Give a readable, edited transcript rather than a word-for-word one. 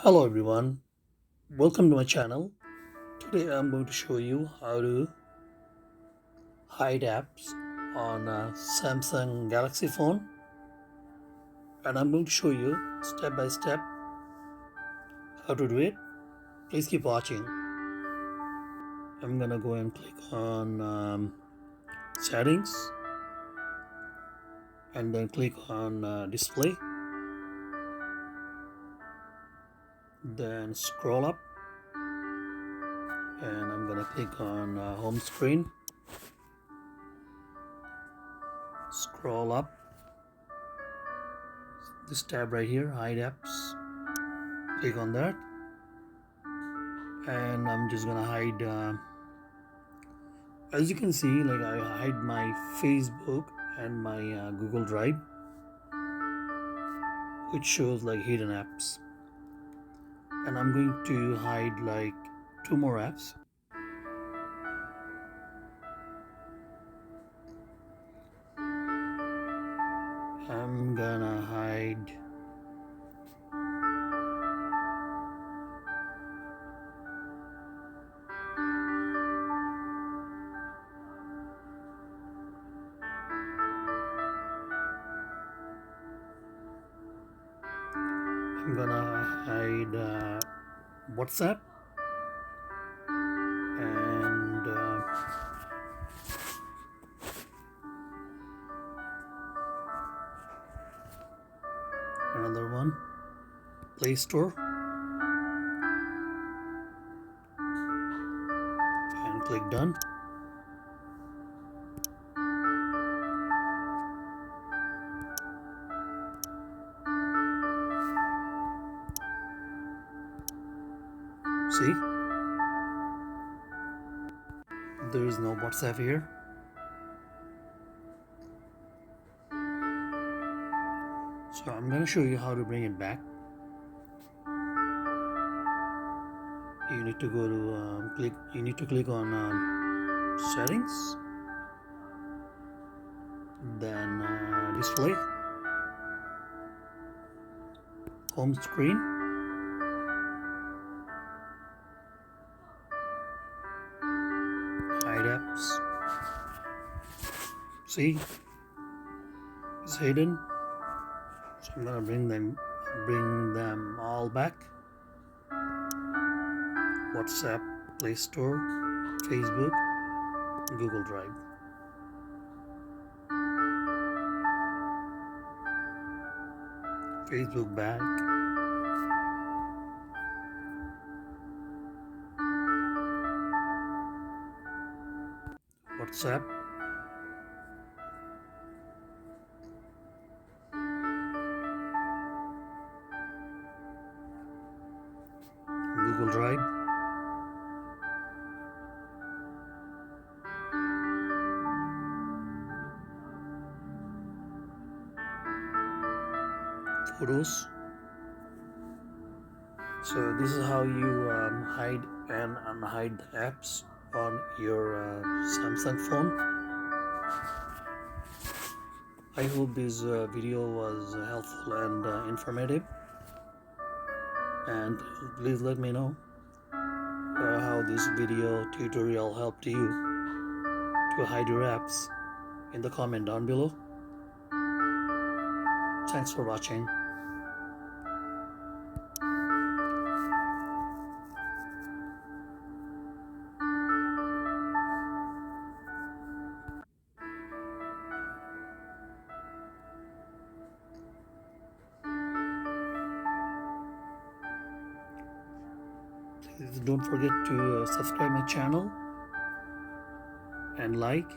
Hello everyone, welcome to my channel. Today I'm going to show you how to hide apps on a Samsung Galaxy phone, and I'm going to show you step by step how to do it. Please keep watching. I'm gonna go and click on settings and then click on display, then scroll up and I'm gonna click on home screen, scroll up this tab right here, hide apps, click on that, and I'm just gonna hide as you can see, like I hide my Facebook and my Google Drive, which shows like hidden apps, and I'm going to hide like two more apps. I'm gonna hide WhatsApp and another one, Play Store, and click done. See, there is no WhatsApp here. So I'm gonna show you how to bring it back. You need to go to click. You need to click on settings, then display, home screen, hide apps. See, it's hidden. So I'm gonna bring them all back. WhatsApp, Play Store, Facebook, Google Drive. Facebook back, WhatsApp, Google Drive, Photos. So this is how you hide and unhide the apps on your Samsung phone. I hope this video was helpful and informative, and please let me know how this video tutorial helped you to hide your apps in the comment down below. Thanks for watching. Please don't forget to subscribe my channel and like